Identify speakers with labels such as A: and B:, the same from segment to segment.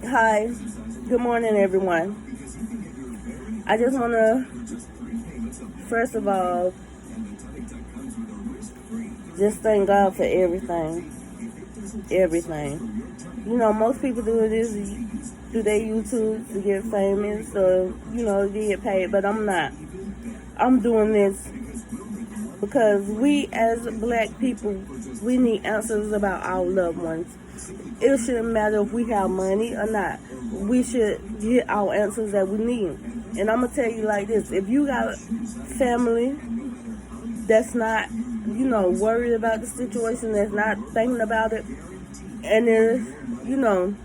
A: Hi, good morning, everyone. I just want to, first of all, just thank God for everything. Everything. Most people do this, do their YouTube to get famous or, to get paid, but I'm not. I'm doing this because we as black people, we need answers about our loved ones. It shouldn't matter if we have money or not. We should get our answers that we need. And I'm going to tell you like this. If you got family that's not, worried about the situation, that's not thinking about it, and and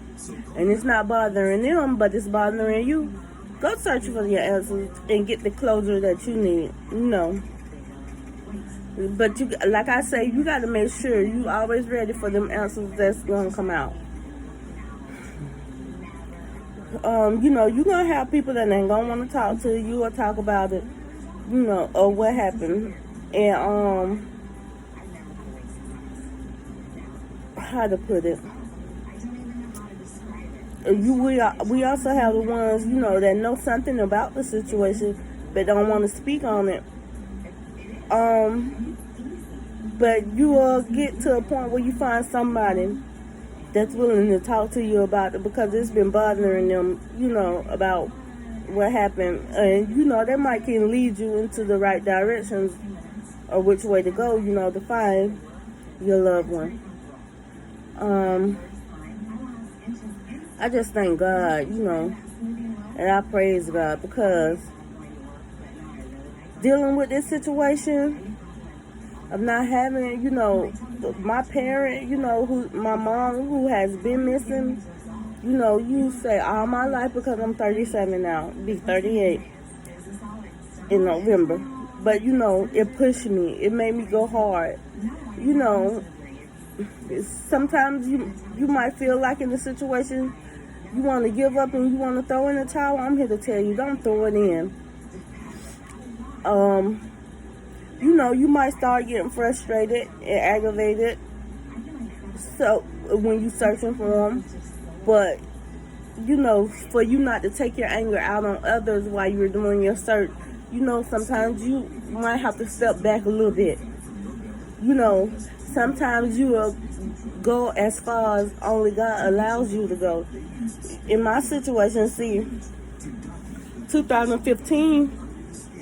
A: it's not bothering them, but it's bothering you, go search for your answers and get the closure that you need. But like I say, you got to make sure you always ready for them answers that's gonna come out. You're gonna have people that ain't gonna want to talk to you or talk about it, or what happened, and how to put it. We also have the ones that know something about the situation but don't want to speak on it. But you will get to a point where you find somebody that's willing to talk to you about it because it's been bothering them, about what happened. And, that might can lead you into the right directions or which way to go, to find your loved one. I just thank God, and I praise God because dealing with this situation of not having, my parent, my mom who has been missing, you say all my life because I'm 37 now, be 38 in November. But, it pushed me. It made me go hard. Sometimes you might feel like in the situation you want to give up and you want to throw in the towel. I'm here to tell you, don't throw it in. You might start getting frustrated and aggravated. So when you searching for them, but for you not to take your anger out on others while you're doing your search, sometimes you might have to step back a little bit. Sometimes you will go as far as only God allows you to go. In my situation, 2015,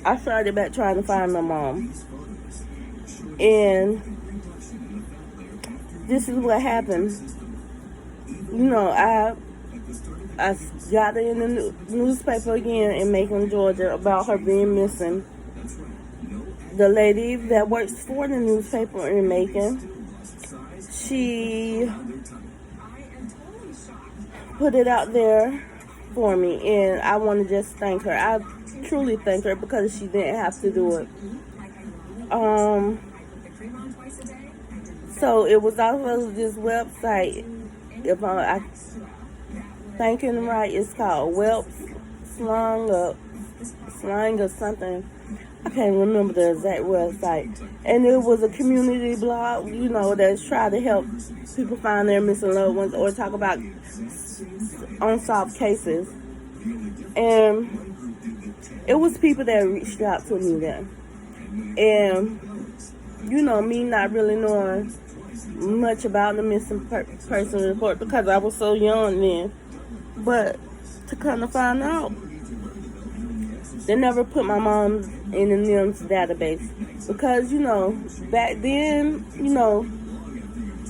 A: I started back trying to find my mom. And this is what happened. I got in the newspaper again in Macon, Georgia, about her being missing. The lady that works for the newspaper in Macon, she put it out there for me, and I want to just thank her. I truly thank her because she didn't have to do it. So it was also this website, if I thinking right, it's called Slang or something. I can't remember the exact website. And it was a community blog, that's trying to help people find their missing loved ones or talk about unsolved cases. And it was people that reached out to me then. And, me not really knowing much about the missing person report because I was so young then. But to kind of find out, they never put my mom in the NIMS database because, back then,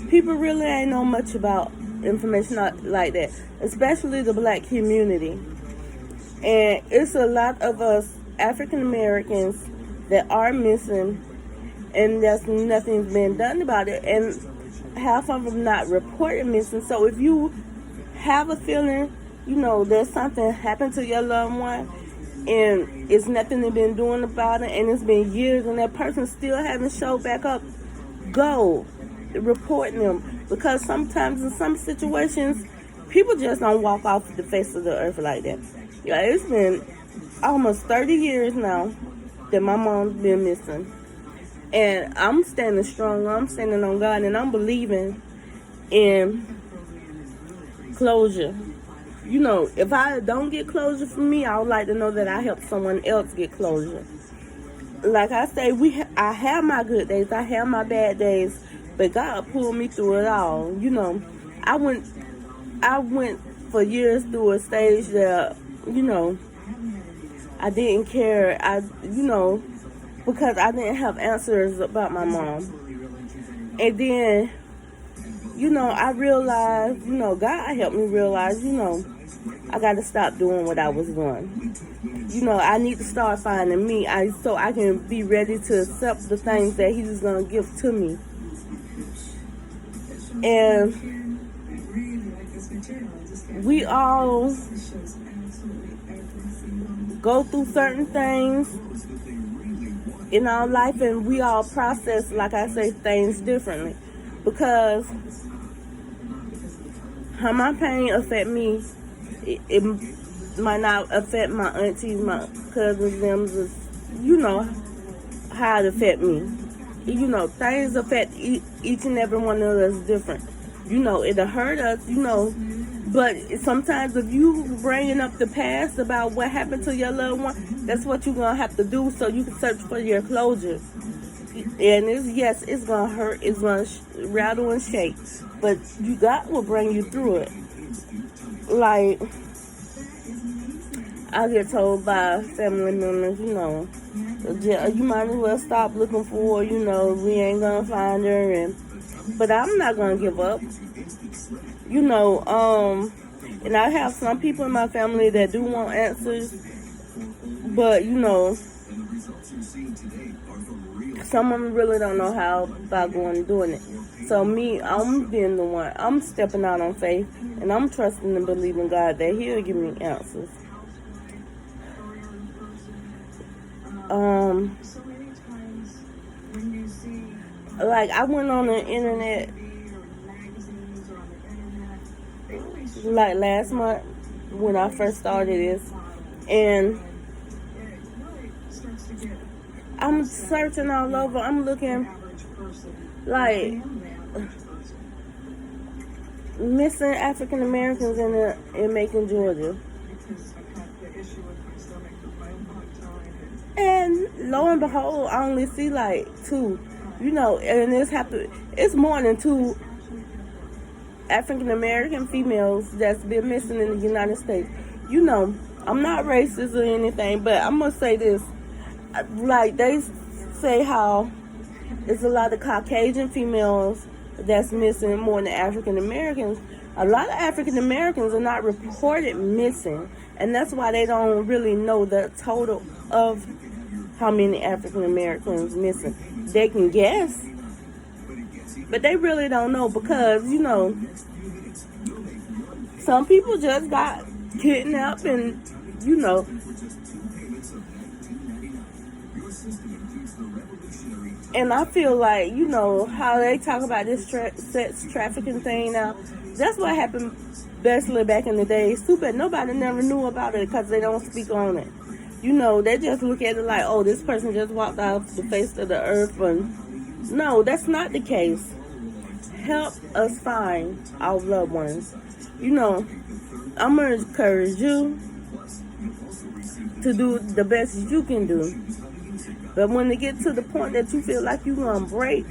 A: people really ain't know much about information like that, especially the black community. And it's a lot of us African Americans that are missing, and nothing's been done about it. And half of them not reported missing. So if you have a feeling, there's something happened to your loved one, and it's nothing they've been doing about it, and it's been years, and that person still haven't showed back up, go report them. Because sometimes in some situations, people just don't walk off the face of the earth like that. Yeah, it's been almost 30 years now that my mom's been missing. And I'm standing strong. I'm standing on God, and I'm believing in closure. You know, if I don't get closure from me, I would like to know that I helped someone else get closure. Like I say, I have my good days, I have my bad days, but God pulled me through it all. You know, I went for years through a stage that, you know, I didn't care. Because I didn't have answers about my mom. And then, you know, I realized, you know, God helped me realize, you know, I got to stop doing what I was doing. You know, I need to start finding me, so I can be ready to accept the things that He's going to give to me. And we all go through certain things in our life, and we all process, like I say, things differently. Because how my pain affect me, it might not affect my aunties, my cousins, them. Just, you know how it affect me. You know, things affect each and every one of us different. You know, it'll hurt us, you know. But sometimes if you bringing up the past about what happened to your loved one, that's what you're going to have to do so you can search for your closure. And it's going to hurt. It's going to rattle and shake. But God will bring you through it. Like, I get told by family members, you know, you might as well stop looking for her, you know, we ain't going to find her. But I'm not going to give up. You know, and I have some people in my family that do want answers, but, you know, some of them really don't know how by going and doing it. So me, I'm being the one. I'm stepping out on faith, and I'm trusting and believing God that He'll give me answers. Like, I went on the internet like last month when I first started this, and I'm searching all over. I'm looking like missing African Americans in Macon, Georgia. And lo and behold, I only see like 2, you know, and it's more than 2 African American females that's been missing in the United States. You know, I'm not racist or anything, but I'm gonna say this. Like, they say how there's a lot of Caucasian females that's missing more than African Americans. A lot of African Americans are not reported missing, and that's why they don't really know the total of how many African Americans missing. They can guess, but they really don't know, because, you know, some people just got kidnapped, and, you know, and I feel like, you know, how they talk about this sex trafficking thing now, that's what happened basically back in the days too, but nobody never knew about it because they don't speak on it. You know, they just look at it like, oh, this person just walked off the face of the earth. And no, that's not the case. Help us find our loved ones. You know, I'm going to encourage you to do the best you can do. But when it gets to the point that you feel like you're going to break,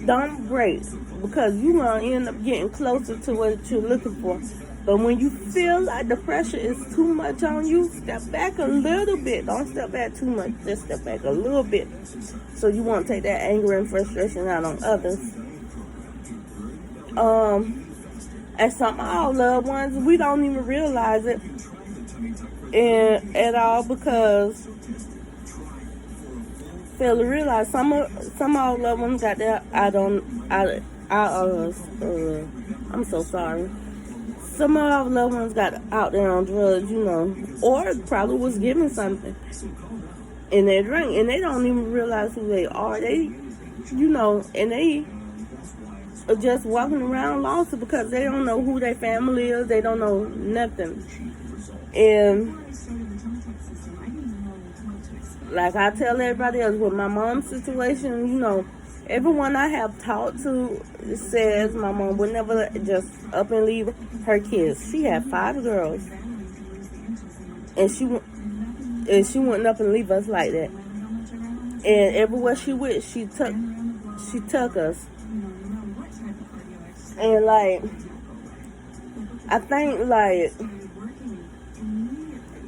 A: don't break, because you're going to end up getting closer to what you're looking for. But when you feel like the pressure is too much on you, step back a little bit. Don't step back too much. Just step back a little bit, so you won't take that anger and frustration out on others. And some of our loved ones, we don't even realize it at all, because fail to realize some of our loved ones got that I'm so sorry. Some of our loved ones got out there on drugs, you know, or probably was given something in their drink, and they don't even realize who they are. They, you know, and they are just walking around lost because they don't know who their family is. They don't know nothing. And like I tell everybody else, with my mom's situation, you know, Everyone I have talked to says my mom would never just up and leave her kids. She had 5 girls, and she wouldn't up and leave us like that. And everywhere she went, she took us. And like, I think like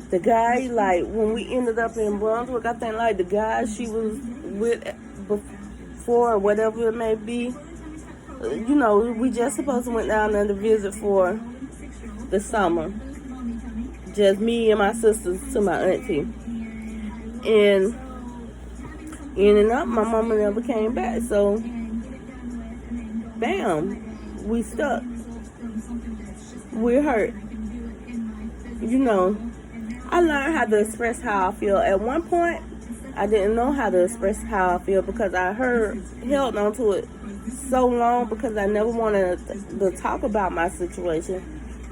A: the guy, like when we ended up in Brunswick, I think like the guy she was with before, or whatever it may be, you know, we just supposed to went down there to visit for the summer. Just me and my sisters to my auntie. And ending up, my mama never came back. So, bam, we stuck. We're hurt. You know, I learned how to express how I feel. At one point, I didn't know how to express how I feel because I held on to it so long because I never wanted to talk about my situation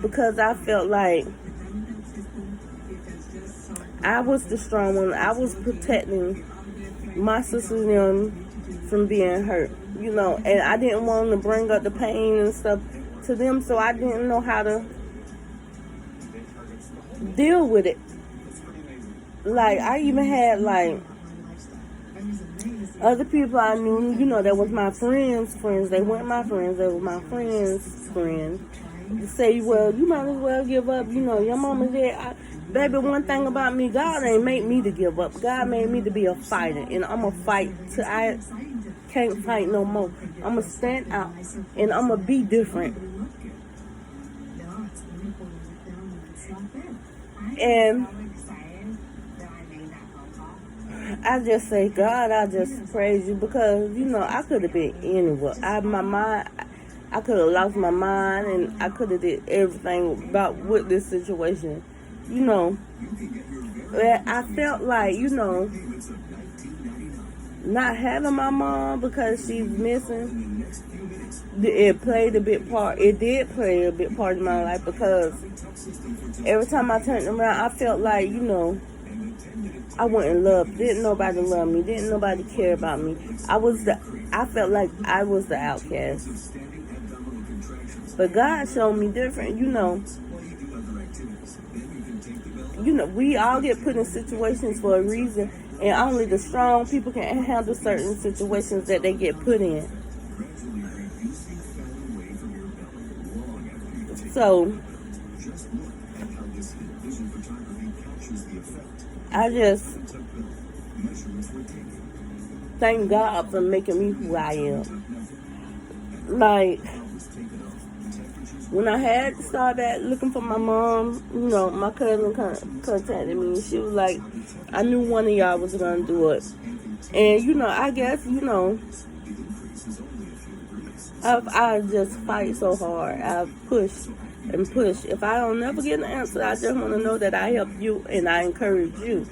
A: because I felt like I was the strong one. I was protecting my sisters and them from being hurt, you know, and I didn't want to bring up the pain and stuff to them, so I didn't know how to deal with it. Like, I even had, like, other people I knew, you know, that was my friends' friends. They weren't my friends, they were my friends' friends. To say, well, you might as well give up, you know, your mama dead. Baby, one thing about me, God ain't made me to give up. God made me to be a fighter, and I'm going to fight till I can't fight no more. I'm going to stand out, and I'm going to be different. And I just say, God, I just praise you because, you know, I could have been anywhere. I could have lost my mind, and I could have did everything about with this situation. You know, I felt like, you know, not having my mom because she's missing, it played a big part. It did play a big part in my life because every time I turned around, I felt like, you know, I wasn't loved. Didn't nobody love me. Didn't nobody care about me. I felt like I was the outcast. But God showed me different, you know. You know, we all get put in situations for a reason, and only the strong people can handle certain situations that they get put in. So, I just thank God for making me who I am. Like, when I had to start back looking for my mom, you know, my cousin contacted me. She was like, I knew one of y'all was going to do it. And, you know, I guess, you know, I just fight so hard. I push and push. If I don't never get an answer, I just want to know that I helped you and I encourage you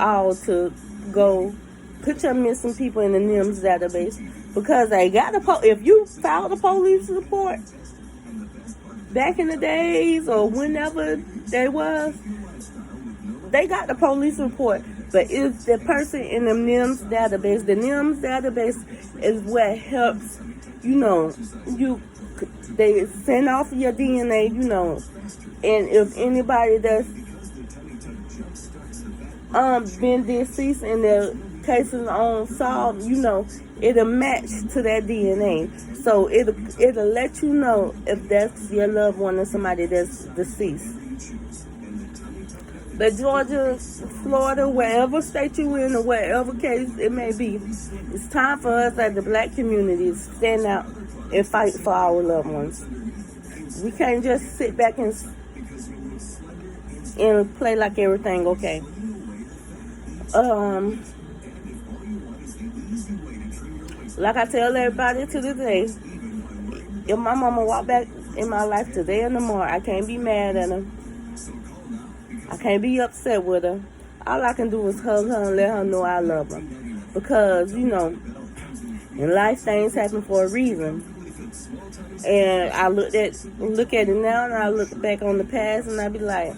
A: all to go put your missing people in the NIMS database because they got if you filed a police report back in the days or whenever they got the police report. But if the person in the NIMS database is what helps, you know, they send off your DNA, you know, and if anybody that's been deceased and their case is unsolved, you know, it'll match to that DNA. So it'll let you know if that's your loved one or somebody that's deceased. But Georgia, Florida, wherever state you in or wherever case it may be, it's time for us as the black community to stand out and fight for our loved ones. We can't just sit back and play like everything okay. Like I tell everybody to this day, if my mama walk back in my life today or tomorrow, I can't be mad at her. I can't be upset with her. All I can do is hug her and let her know I love her. Because, you know, in life things happen for a reason. And I look at it now and I look back on the past and I be like,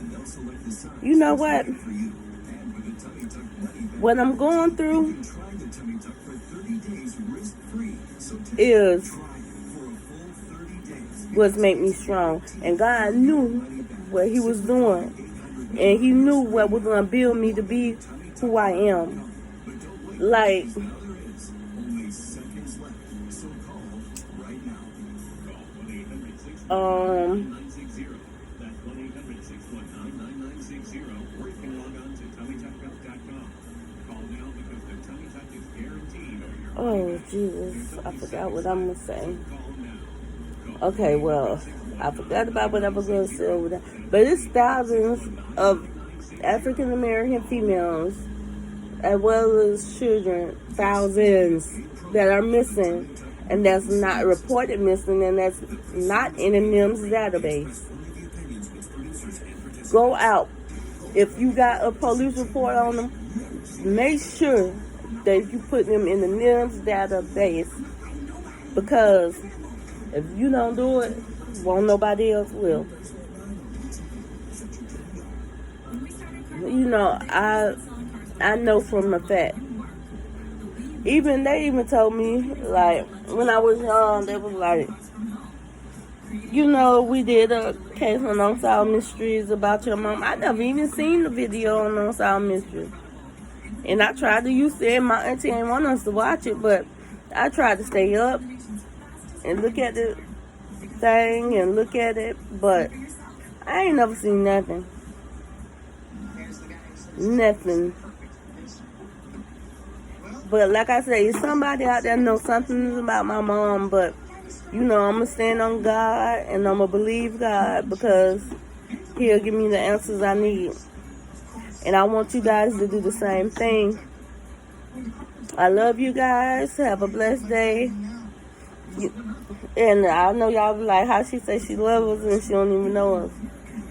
A: you know what? What I'm going through, is what make me strong. And God knew what he was doing. And he knew what was going to build me to be who I am. Like, oh, Jesus, I forgot what I'm going to say. Okay, well, I forgot about what I was going to say over there. But it's thousands of African American females, as well as children, thousands that are missing, and that's not reported missing, and that's not in the NIMS database. Go out. If you got a police report on them, make sure that you put them in the NIMS database, because if you don't do it, won't nobody else will. You know, I know from the fact. They even told me, like, when I was young, they was like, you know, we did a case on Unsolved Mysteries about your mom. I never even seen the video on Unsolved Mysteries. And I tried to use it. My auntie ain't want us to watch it, but I tried to stay up and look at the thing and look at it, but I ain't never seen nothing. Nothing. But like I say, somebody out there knows something about my mom, but you know, I'm going to stand on God and I'm going to believe God, because he'll give me the answers I need. And I want you guys to do the same thing. I love you guys. Have a blessed day. And I know y'all be like, how she say she loves us and she don't even know us.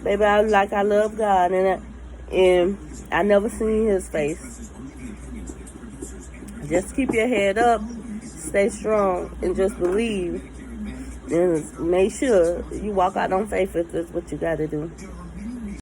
A: Baby, I love God, and I never seen his face. Just keep your head up, stay strong, and just believe. And make sure you walk out on faith if that's what you got to do.